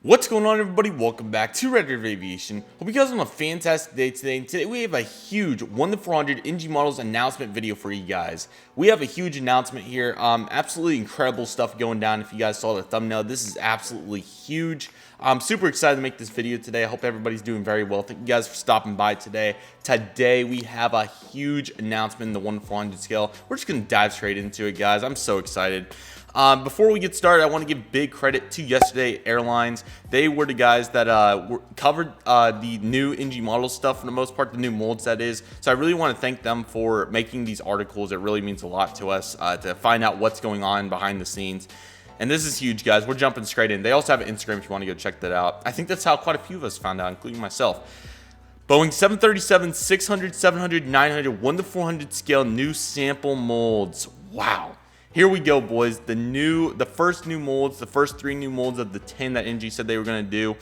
What's going on, everybody? Welcome back to Redriveraviation. Hope you guys are on a fantastic day today. And today we have a huge 1-400 NG models announcement video for you guys. We have a huge announcement here. Absolutely incredible stuff going down. If you guys saw the thumbnail, this is absolutely huge. I'm super excited to make this video today. I hope everybody's doing very well. Thank you guys for stopping by today. Today we have a huge announcement in the 1-400 scale. We're just going to dive straight into it, guys. I'm so excited. Before we get started, I want to give big credit to Yesterday Airlines. They were the guys that covered the new NG model stuff for the most part, the new molds that is. So I really want to thank them for making these articles. It really means a lot to us to find out what's going on behind the scenes. And this is huge, guys. We're jumping straight in. They also have an Instagram if you want to go check that out. I think that's how quite a few of us found out, including myself. Boeing 737, 600, 700, 900, 1-400 scale new sample molds. Wow. Here we go, boys. The first new molds, the first 3 new molds of the 10 that NG said they were going to do.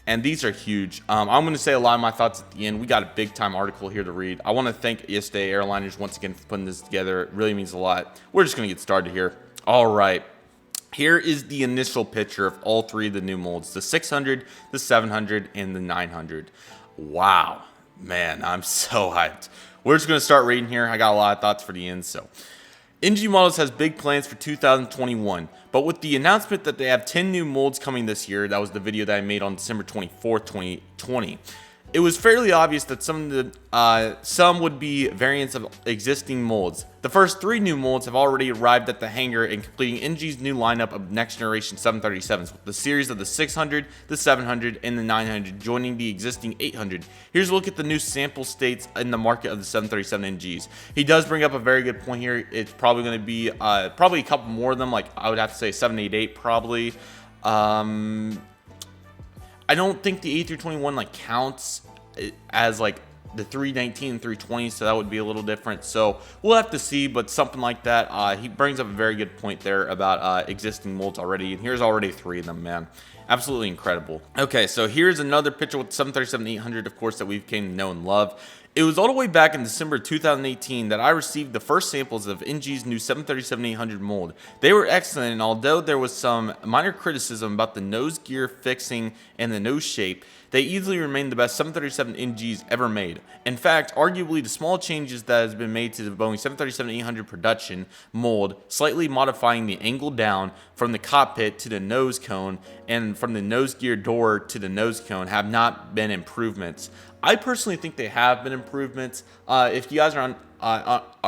And these are huge. I'm going to say a lot of my thoughts at the end. We got a big time article here to read. I want to thank Yesterday Airliners once again for putting this together. It really means a lot. We're just going to get started here. All right. Here is the initial picture of all 3 of the new molds. The 600, the 700, and the 900. Wow. Man, I'm so hyped. We're just going to start reading here. I got a lot of thoughts for the end, so... NG Models has big plans for 2021, but with the announcement that they have 10 new molds coming this year, that was the video that I made on December 24th, 2020, it was fairly obvious that some would be variants of existing molds. The first 3 new molds have already arrived at the hangar and completing NG's new lineup of next generation 737s, with the series of the 600, the 700, and the 900 joining the existing 800. Here's a look at the new sample states in the market of the 737 NGs. He does bring up a very good point here. It's probably going to be probably a couple more of them, like I would have to say 788 probably. I don't think the A321 like counts as like the 319 and 320, so that would be a little different. So we'll have to see, but something like that. He brings up a very good point there about existing molds already, and here's already 3 of them, man. Absolutely incredible. Okay, so here's another picture with 737-800, of course, that we've came to know and love. It was all the way back in December 2018 that I received the first samples of NG's new 737-800 mold. They were excellent, and although there was some minor criticism about the nose gear fixing and the nose shape, they easily remain the best 737 NGs ever made. In fact, arguably the small changes that has been made to the Boeing 737-800 production mold, slightly modifying the angle down from the cockpit to the nose cone and from the nose gear door to the nose cone, have not been improvements. I personally think they have been improvements. If you guys are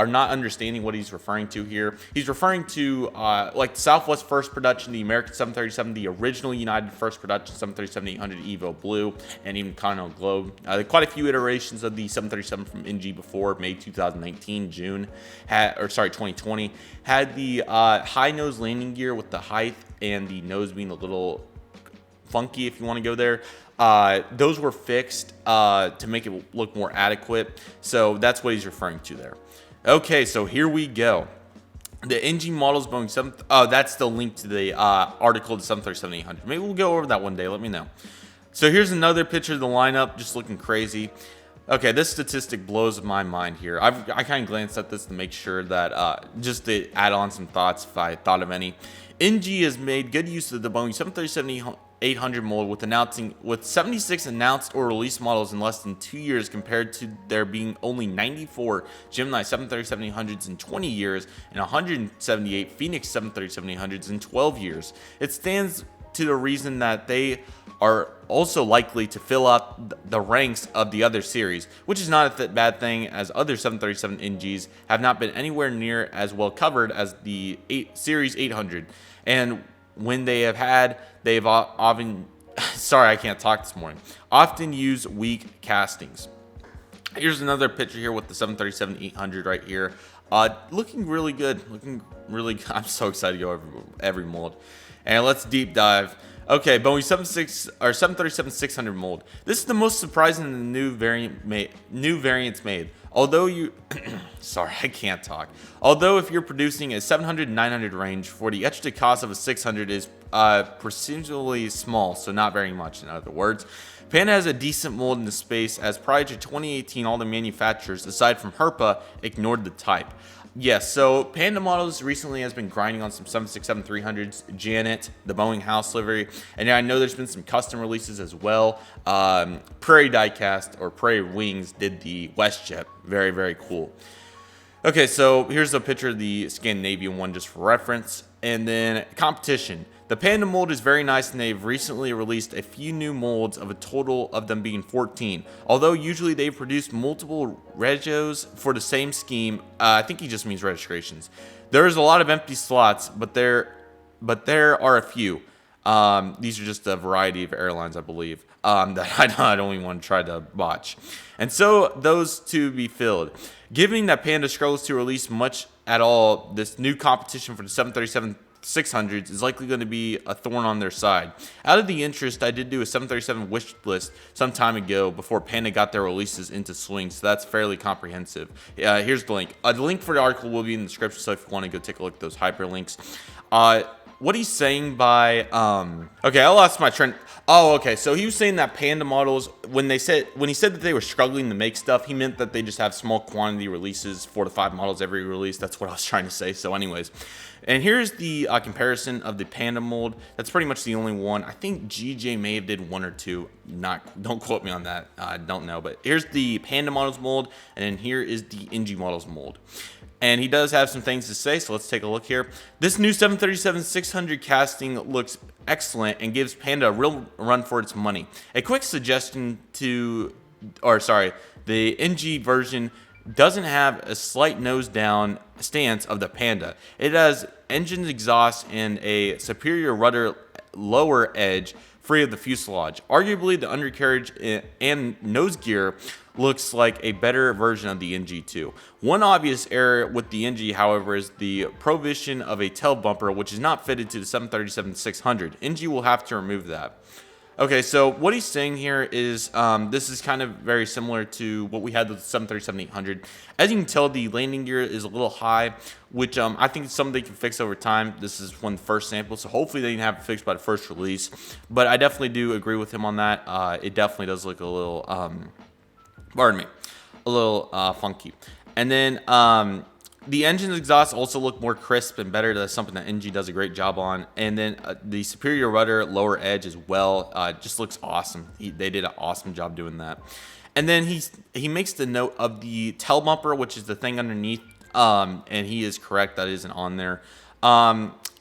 not understanding what he's referring to here, he's referring to like the Southwest first production, the American 737, the original United first production 737-800 Evo Blue, and even Continental Globe. Quite a few iterations of the 737 from NG before May 2019, 2020, had the high nose landing gear with the height and the nose being a little funky, if you want to go there. Those were fixed to make it look more adequate. So that's what he's referring to there. Okay, so here we go. The NG models Boeing 7. Oh, that's the link to the article, the 737-800. Maybe we'll go over that one day. Let me know. So here's another picture of the lineup, just looking crazy. Okay, this statistic blows my mind here. I kind of glanced at this to make sure that just to add on some thoughts if I thought of any. NG has made good use of the Boeing 737-800 mold with 76 announced or released models in less than 2 years, compared to there being only 94 Gemini 737-800s in 20 years and 178 Phoenix 737-800s in 12 years. It stands to the reason that they are also likely to fill up the ranks of the other series, which is not a bad thing, as other 737 NGs have not been anywhere near as well covered as the Series 800. And when they have had, they've often, sorry, I can't talk this morning, often use weak castings. Here's another picture here with the 737-800 right here. Looking really good. I'm so excited to go over every mold. And let's deep dive. Okay, Boeing 737-600 mold. This is the most surprising of the new variants made. Although sorry, I can't talk. Although if you're producing a 700-900 range, for the extra cost of a 600 is procedurally small, so not very much in other words. Panda has a decent mold in the space, as prior to 2018 all the manufacturers, aside from Herpa, ignored the type. Yes, so Panda Models recently has been grinding on some 767-300s, Janet, the Boeing house livery, and I know there's been some custom releases as well. Prairie Diecast, or Prairie Wings, did the WestJet. Very, very cool. Okay, so here's a picture of the Scandinavian one just for reference. And then competition. The Panda mold is very nice, and they've recently released a few new molds, of a total of them being 14. Although usually they produce multiple regos for the same scheme, I think he just means registrations. There is a lot of empty slots, but there are a few. These are just a variety of airlines, I believe, that I don't even want to try to botch. And so those to be filled. Given that Panda struggles to release much at all, this new competition for the 737-600s is likely going to be a thorn on their side. Out of the interest, I did do a 737 wish list some time ago before Panda got their releases into swing, so that's fairly comprehensive. Here's the link. The link for the article will be in the description, so if you want to go take a look at those hyperlinks. What he's saying by okay, I lost my trend. Oh, okay. So he was saying that Panda models, when he said that they were struggling to make stuff, he meant that they just have small quantity releases, 4 to 5 models every release. That's what I was trying to say. So anyways, and here's the comparison of the Panda mold. That's pretty much the only one. I think GJ may have did 1 or 2. Don't quote me on that. I don't know. But here's the Panda models mold, and then here is the NG models mold. And he does have some things to say, so let's take a look here. This new 737-600 casting looks excellent and gives Panda a real run for its money. A quick suggestion the NG version doesn't have a slight nose down stance of the Panda. It has engine exhaust and a superior rudder lower edge free of the fuselage. Arguably, the undercarriage and nose gear looks like a better version of the NG2. One obvious error with the NG, however, is the provision of a tail bumper, which is not fitted to the 737-600. NG will have to remove that. Okay, so what he's saying here is this is kind of very similar to what we had with the 737-800. As you can tell, the landing gear is a little high, which I think is something they can fix over time. This is one of the first samples, so hopefully they can have it fixed by the first release. But I definitely do agree with him on that. It definitely does look a little, a little funky. And then the engine's exhaust also look more crisp and better. That's something that NG does a great job on. And then the superior rudder lower edge as well just looks awesome. They did an awesome job doing that. And then he makes the note of the tail bumper, which is the thing underneath. And he is correct, that isn't on there.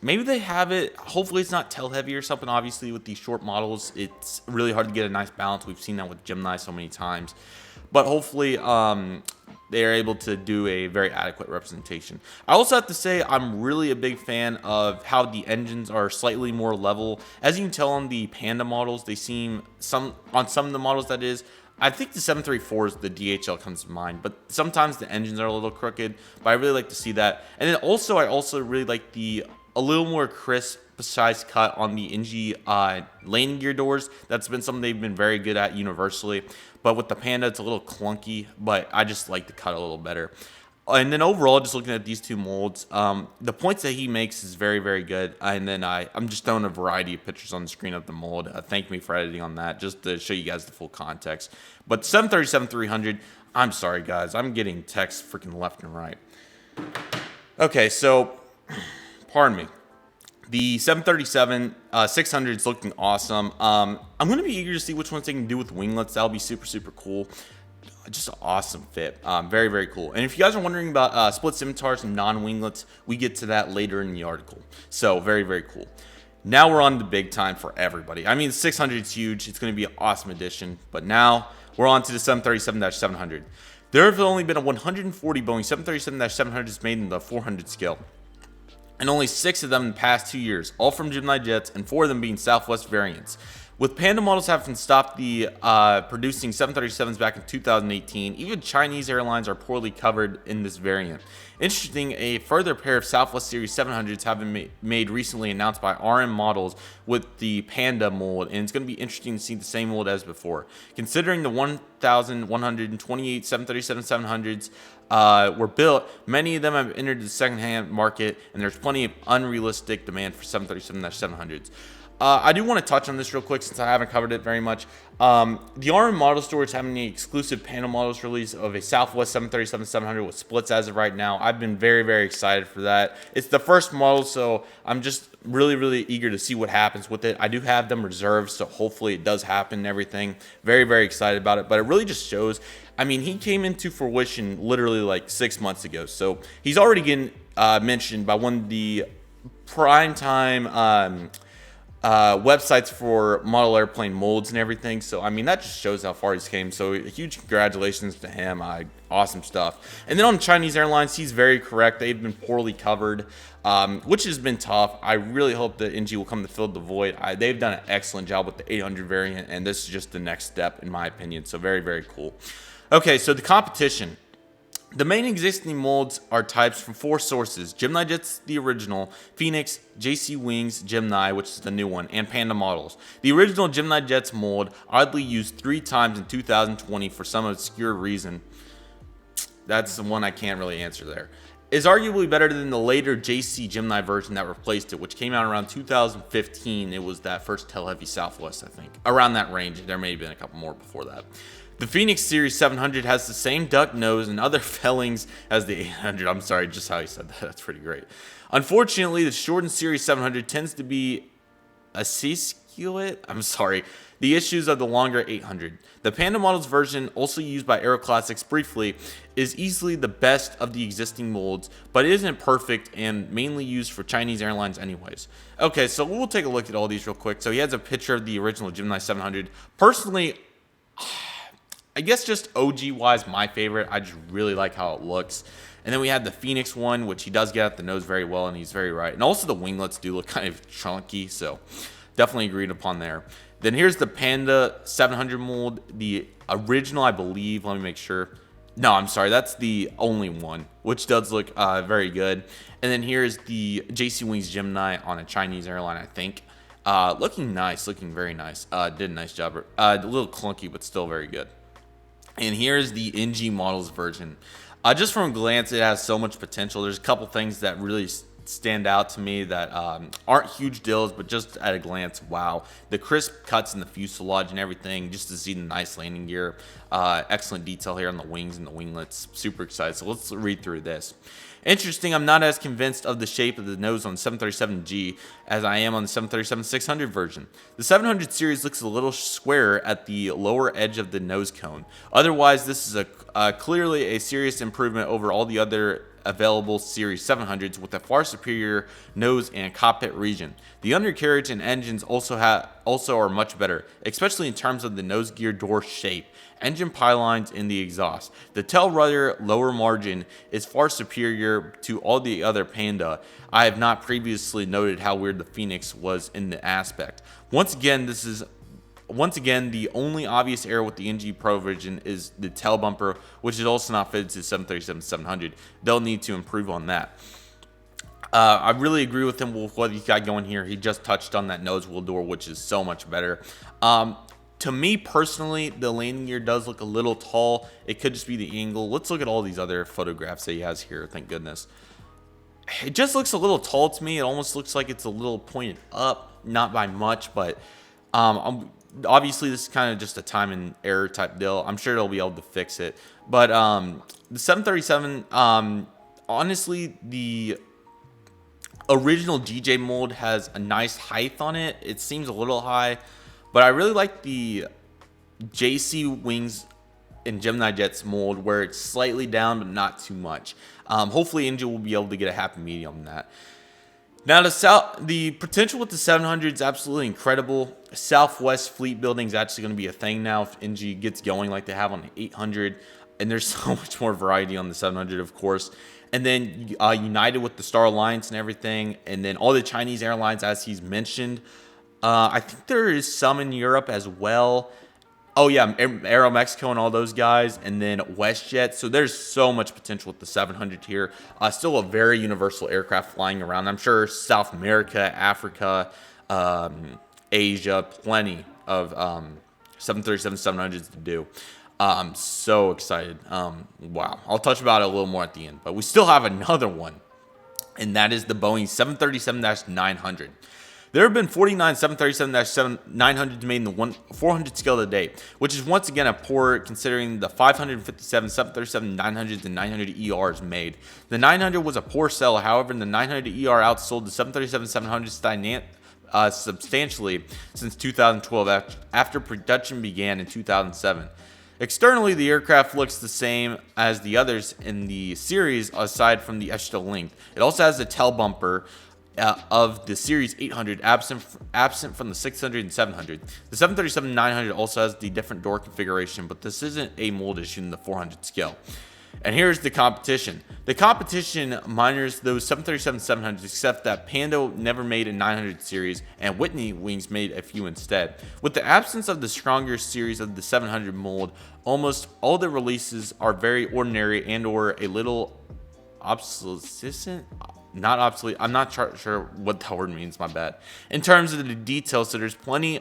Maybe they have it. Hopefully it's not tail heavy or something. Obviously with these short models, it's really hard to get a nice balance. We've seen that with Gemini so many times. But hopefully they are able to do a very adequate representation. I also have to say I'm really a big fan of how the engines are slightly more level. As you can tell on the Panda models, they seem on some of the models, that is. I think the 734s, the DHL comes to mind, but sometimes the engines are a little crooked, but I really like to see that. And then also, I also really like a little more crisp, precise cut on the NG landing gear doors. That's been something they've been very good at universally. But with the Panda, it's a little clunky, but I just like the cut a little better. And then overall, just looking at these two molds, the points that he makes is very, very good. And then I'm just throwing a variety of pictures on the screen of the mold. Thank me for editing on that, just to show you guys the full context. But 737-300, I'm sorry, guys. I'm getting texts freaking left and right. Okay, so, pardon me. The 737-600 is looking awesome. I'm going to be eager to see which ones they can do with winglets. That'll be super, super cool. Just an awesome fit. Very, very cool. And if you guys are wondering about split scimitars and non-winglets, we get to that later in the article. So, very, very cool. Now we're on the big time for everybody. I mean, the 600 is huge. It's going to be an awesome addition. But now we're on to the 737-700. There have only been 140 Boeing 737-700s made in the 400 scale, and only 6 of them in the past 2 years, all from geminijets, and 4 of them being Southwest variants. With Panda models having stopped the producing 737s back in 2018, even Chinese airlines are poorly covered in this variant. Interesting, a further pair of Southwest Series 700s have been made recently, announced by RM Models with the Panda mold, and it's going to be interesting to see the same mold as before. Considering the 1,128 737-700s were built, many of them have entered the second-hand market, and there's plenty of unrealistic demand for 737-700s. I do want to touch on this real quick since I haven't covered it very much. The RM Model Store is having the exclusive Panda models release of a Southwest 737-700 with splits as of right now. I've been very, very excited for that. It's the first model, so I'm just really, really eager to see what happens with it. I do have them reserved, so hopefully it does happen and everything. Very, very excited about it, but it really just shows. I mean, he came into fruition literally like 6 months ago, so he's already getting mentioned by one of the primetime websites for model airplane molds and everything. So I mean, that just shows how far he's came. So huge congratulations to him. Awesome stuff. And then on Chinese Airlines, he's very correct. They've been poorly covered, which has been tough. I really hope that NG will come to fill the void. They've done an excellent job with the 800 variant, and this is just the next step in my opinion. So very, very cool. Okay, so the competition. The main existing molds are types from 4 sources: geminijets, the original, Phoenix, JC Wings, Gemini, which is the new one, and Panda models. The original geminijets mold, oddly used 3 times in 2020 for some obscure reason. That's the one I can't really answer there. Is arguably better than the later JC Gemini version that replaced it, which came out around 2015. It was that first Tel Heavy Southwest, I think. Around that range. There may have been a couple more before that. The Phoenix Series 700 has the same duck nose and other failings as the 800. I'm sorry, just how you said that. That's pretty great. Unfortunately, the shortened Series 700 tends to be aciculate. I'm sorry. The issues of the longer 800. The Panda models version, also used by Aero Classics briefly, is easily the best of the existing molds, but it isn't perfect and mainly used for Chinese Airlines anyways. Okay, so we'll take a look at all these real quick. So he has a picture of the original Gemini 700. Personally, I guess just OG-wise, my favorite. I just really like how it looks. And then we had the Phoenix one, which he does get at the nose very well, and he's very right. And also the winglets do look kind of chunky, so definitely agreed upon there. Then here's the Panda 700 mold, the original, I believe. Let me make sure. No, I'm sorry. That's the only one, which does look very good. And then here's the JC Wings Gemini on a Chinese airline, I think. Looking nice, looking very nice. Did a nice job. A little clunky, but still very good. And here's the NG models version. Just from a glance, it has so much potential. There's a couple things that really stand out to me that aren't huge deals, but just at a glance, wow. The crisp cuts in the fuselage and everything, just to see the nice landing gear. Excellent detail here on the wings and the winglets. Super excited. So let's read through this. Interesting, I'm not as convinced of the shape of the nose on the 737G as I am on the 737-600 version. The 700 series looks a little squarer at the lower edge of the nose cone. Otherwise, this is clearly a serious improvement over all the other available Series 700s with a far superior nose and cockpit region. The undercarriage and engines also are much better, especially in terms of the nose gear door shape, engine pylons, and the exhaust. The tail rudder lower margin is far superior to all the other Panda. I have not previously noted how weird the Phoenix was in the aspect. Once again, the only obvious error with the NG Pro version is the tail bumper, which is also not fitted to the 737-700. They'll need to improve on that. I really agree with him with what he's got going here. He just touched on that nose wheel door, which is so much better. To me personally, the landing gear does look a little tall. It could just be the angle. Let's look at all these other photographs that he has here. Thank goodness. It just looks a little tall to me. It almost looks like it's a little pointed up, not by much, but obviously this is kind of just a time and error type deal. I'm sure they'll be able to fix it. But the 737, honestly, the original GJ mold has a nice height on it. It seems a little high, but I really like the JC Wings and geminijets mold where it's slightly down but not too much. Hopefully NG will be able to get a happy medium on that. Now, the potential with the 700 is absolutely incredible. Southwest fleet building is actually going to be a thing now if NG gets going like they have on the 800. And there's so much more variety on the 700, of course. And then United with the Star Alliance and everything. And then all the Chinese airlines, as he's mentioned. I think there is some in Europe as well. Oh, yeah, Aero Mexico and all those guys. And then WestJet. So there's so much potential with the 700 here. Still a very universal aircraft flying around. I'm sure South America, Africa, Asia, plenty of 737-700s to do. I'm so excited. Wow. I'll touch about it a little more at the end. But we still have another one. And that is the Boeing 737-900. There have been 49 737-900s made in the 400 scale today, which is once again a poor considering the 557 737-900s and 900 ERs made. The 900 was a poor sell, however, the 900 ER outsold the 737-700s substantially since 2012 after production began in 2007. Externally, the aircraft looks the same as the others in the series aside from the extra length. It also has the tail bumper of the Series 800 absent from the 600 and 700. The 737-900 also has the different door configuration, but this isn't a mold issue in the 400 scale. And here's the competition. The competition minors those 737-700s, except that Panda never made a 900 series, and Whitney Wings made a few instead. With the absence of the stronger series of the 700 mold, almost all the releases are very ordinary and or a little obsolescent. Not obsolete. I'm not sure what that word means. My bad. In terms of the details, so there's plenty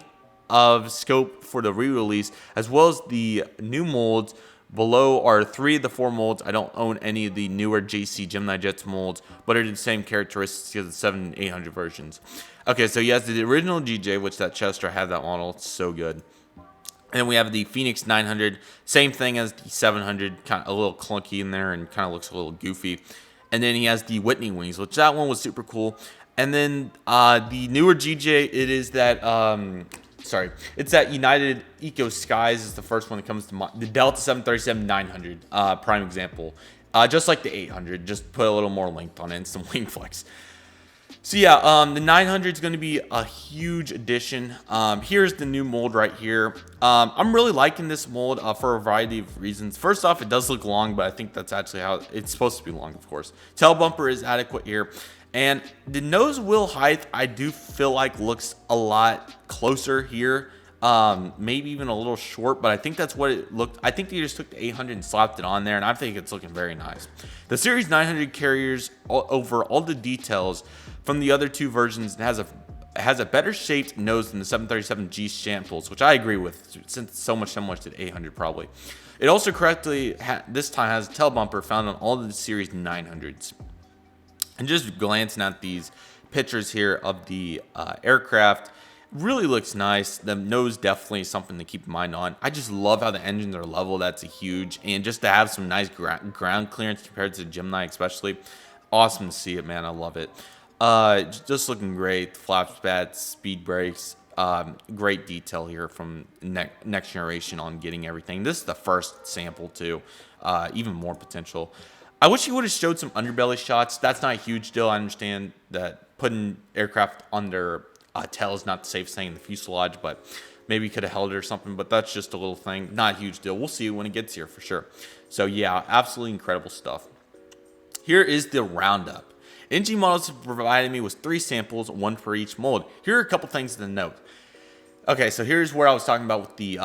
of scope for the re-release, as well as the new molds. Below are 3 of the 4 molds. I don't own any of the newer JC Gemini Jets molds, but are the same characteristics as the 7 and 800 versions. Okay, so he has the original GJ, which that Chester had that model. It's so good. And then we have the Phoenix 900, same thing as the 700, kind of a little clunky in there and kind of looks a little goofy. And then he has the Whitney Wings, which that one was super cool. And then the newer GJ, it is that it's that United Eco Skies is the first one that comes to mind. The Delta 737-900, prime example. Just like the 800, just put a little more length on it and some wing flex. So yeah, the 900 is going to be a huge addition. Here's the new mold right here. I'm really liking this mold for a variety of reasons. First off, it does look long, but I think that's actually how it's supposed to be long, of course. Tail bumper is adequate here. And the nose wheel height, I do feel like looks a lot closer here. Maybe even a little short, but I think that's what it looked. I think they just took the 800 and slapped it on there, and I think it's looking very nice. The Series 900 carries over all the details from the other 2 versions. It has a better shaped nose than the 737G samples, which I agree with, since so much similar to the 800 probably. It also correctly this time has a tail bumper found on all of the Series 900s. And just glancing at these pictures here of the aircraft, really looks nice. The nose definitely is something to keep in mind on. I just love how the engines are level. That's a huge, and just to have some nice ground clearance compared to the Gemini especially. Awesome to see it, man. I love it. Just looking great. Flap spats, speed brakes. Great detail here from next generation on getting everything. This is the first sample too. Even more potential. I wish he would have showed some underbelly shots. That's not a huge deal. I understand that putting aircraft under tail is not the safest thing in the fuselage, but maybe he could have held it or something. But that's just a little thing. Not a huge deal. We'll see when it gets here for sure. So yeah, absolutely incredible stuff. Here is the roundup. NG Models provided me with 3 samples, 1 for each mold. Here are a couple things to note. Okay, so here's where I was talking about with the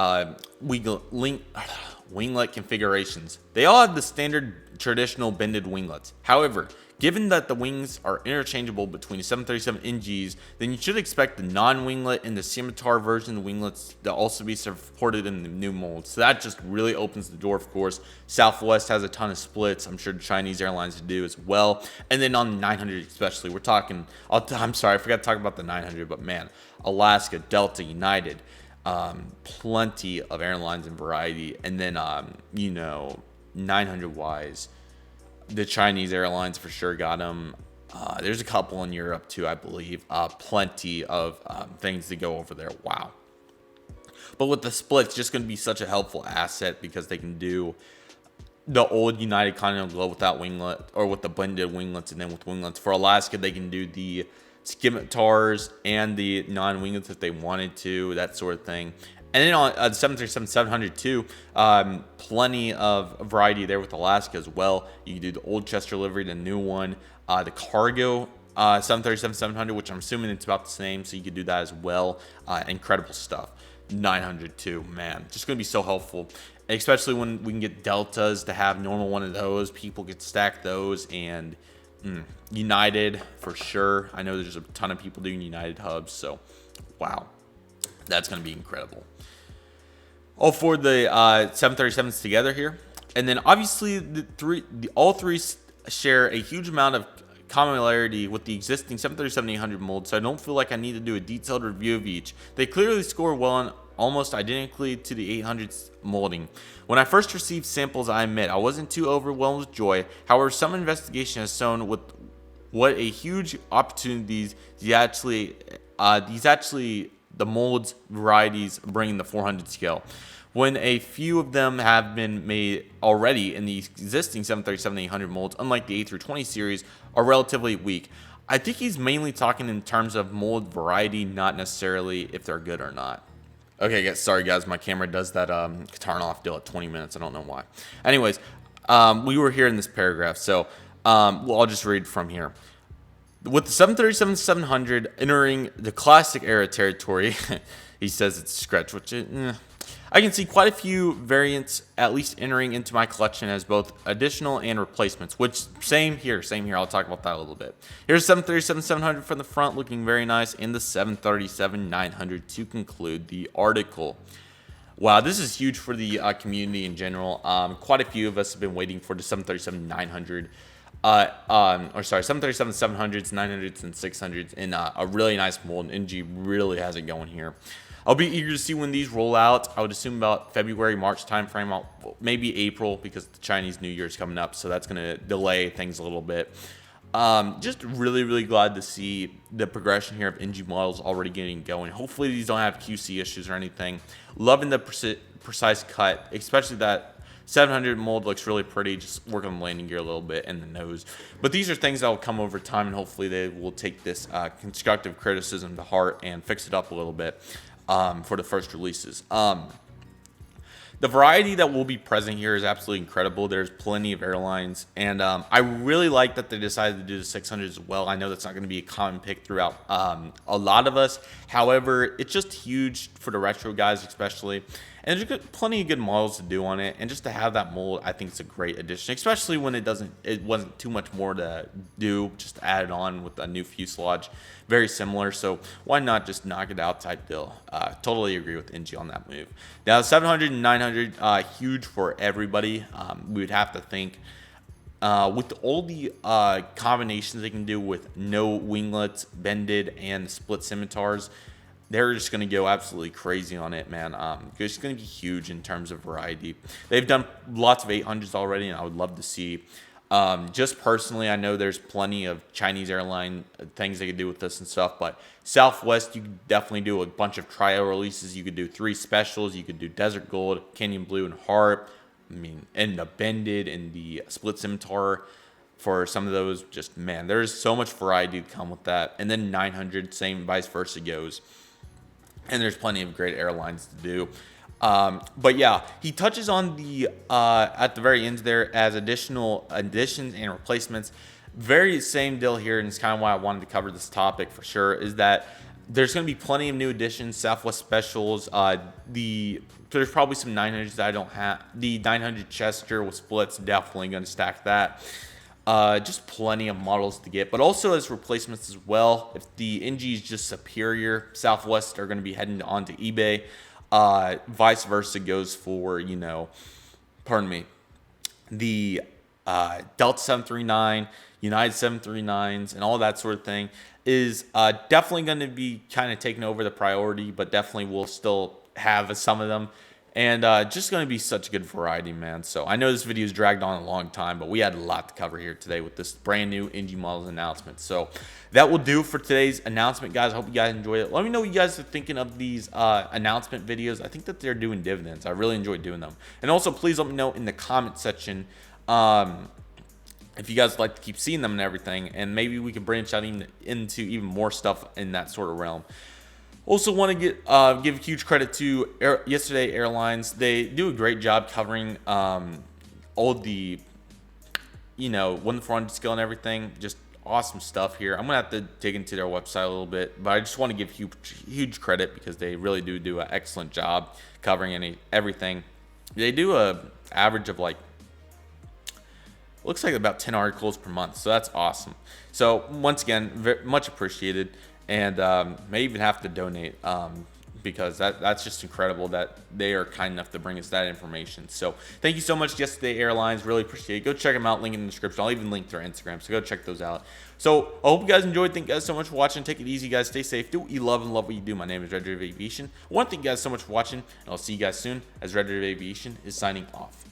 winglet configurations. They all have the standard traditional bended winglets. However, given that the wings are interchangeable between the 737 NGs, then you should expect the non-winglet and the scimitar version winglets to also be supported in the new mold. So that just really opens the door, of course. Southwest has a ton of splits. I'm sure the Chinese airlines do as well. And then on the 900 especially, we're talking, I'm sorry, I forgot to talk about the 900, but man, Alaska, Delta, United, plenty of airlines and variety. And then, 900 wise, the Chinese airlines for sure got them. There's a couple in Europe too, I believe. Plenty of things to go over there. Wow. But with the splits, just going to be such a helpful asset because they can do the old United Continental Globe without winglet, or with the blended winglets, and then with winglets. For Alaska, they can do the scimitars and the non-winglets if they wanted to, that sort of thing. And then on the 737-700 too, plenty of variety there with Alaska as well. You can do the old Chester livery, the new one, the cargo 737-700, which I'm assuming it's about the same, so you could do that as well. Incredible stuff. 900 too, man, just going to be so helpful, especially when we can get Deltas to have normal one of those. People get stack those, and United for sure. I know there's a ton of people doing United hubs, so wow, that's going to be incredible. All for the 737s together here, and then obviously all three share a huge amount of commonality with the existing 737-800 mold, so I don't feel like I need to do a detailed review of each. They clearly score well on almost identically to the 800's molding. When I first received samples, I admit I wasn't too overwhelmed with joy. However, some investigation has shown what a huge opportunities the molds varieties bring in the 400 scale. When a few of them have been made already in the existing 737-800 molds, unlike the A320 series, are relatively weak. I think he's mainly talking in terms of mold variety, not necessarily if they're good or not. Okay, guys, sorry guys, my camera does that turn off deal at 20 minutes. I don't know why. Anyways, we were here in this paragraph, so I'll just read from here. With the 737-700 entering the classic era territory, he says it's scratch, which I can see quite a few variants at least entering into my collection as both additional and replacements, which same here. I'll talk about that a little bit. Here's 737-700 from the front looking very nice, and the 737-900 to conclude the article. Wow, this is huge for the community in general. Quite a few of us have been waiting for the 737-900. 737-700s, 900s, and 600s in a really nice mold. NG really has it going here. I'll be eager to see when these roll out. I would assume about February, March timeframe, maybe April, because the Chinese New Year is coming up, so that's going to delay things a little bit. Just really glad to see the progression here of NG models already getting going. Hopefully these don't have QC issues or anything. Loving the precise cut, especially that 700 mold looks really pretty. Just work on the landing gear a little bit and the nose. But these are things that will come over time, and hopefully they will take this constructive criticism to heart and fix it up a little bit for the first releases. The variety that will be present here is absolutely incredible. There's plenty of airlines, and I really like that they decided to do the 600 as well. I know that's not going to be a common pick throughout a lot of us. However, it's just huge for the retro guys especially. And there's plenty of good models to do on it, and just to have that mold, I think it's a great addition, especially when it wasn't too much more to do, just add it on with a new fuselage, very similar. So why not just knock it out type deal? Totally agree with NG on that move. Now 700 and 900, huge for everybody. We would have to think with all the combinations they can do with no winglets, bended, and split scimitars. They're just going to go absolutely crazy on it, man. It's going to be huge in terms of variety. They've done lots of 800s already, and I would love to see. Just personally, I know there's plenty of Chinese airline things they could do with this and stuff, but Southwest, you could definitely do a bunch of trial releases. You could do 3 specials. You could do Desert Gold, Canyon Blue, and Harp. I mean, and the bended and the split scimitar for some of those. Just, man, there's so much variety to come with that. And then 900, same vice versa goes. And there's plenty of great airlines to do. But yeah, he touches on the at the very end there as additional additions and replacements. Very same deal here, and it's kind of why I wanted to cover this topic for sure, is that there's going to be plenty of new additions, Southwest specials. There's probably some 900s that I don't have. The 900 Chester with splits, definitely going to stack that. Just plenty of models to get, but also as replacements as well. If the NG is just superior, Southwest are going to be heading onto eBay. Vice versa goes for, the Delta 739, United 739s, and all that sort of thing is definitely going to be kind of taking over the priority, but definitely will still have some of them. And just going to be such a good variety, man. So I know this video is dragged on a long time, but we had a lot to cover here today with this brand new NG models announcement. So that will do for today's announcement, guys. I hope you guys enjoyed it. Let me know what you guys are thinking of these announcement videos. I think that they're doing dividends. I really enjoy doing them. And also, please let me know in the comment section if you guys like to keep seeing them and everything. And maybe we could branch out into even more stuff in that sort of realm. Also want to give huge credit to Yesterday Airlines. They do a great job covering all the, when the 400 scale and everything. Just awesome stuff here. I'm going to have to dig into their website a little bit, but I just want to give huge credit because they really do an excellent job covering everything. They do a average of looks like about 10 articles per month, so that's awesome. So once again, much appreciated. And may even have to donate because that's just incredible that they are kind enough to bring us that information. So thank you so much, Yesterday Airlines. Really appreciate it. Go check them out. Link in the description. I'll even link their Instagram. So go check those out. So I hope you guys enjoyed. Thank you guys so much for watching. Take it easy, guys. Stay safe. Do what you love and love what you do. My name is Redriveraviation. I want to thank you guys so much for watching, and I'll see you guys soon as Redriveraviation is signing off.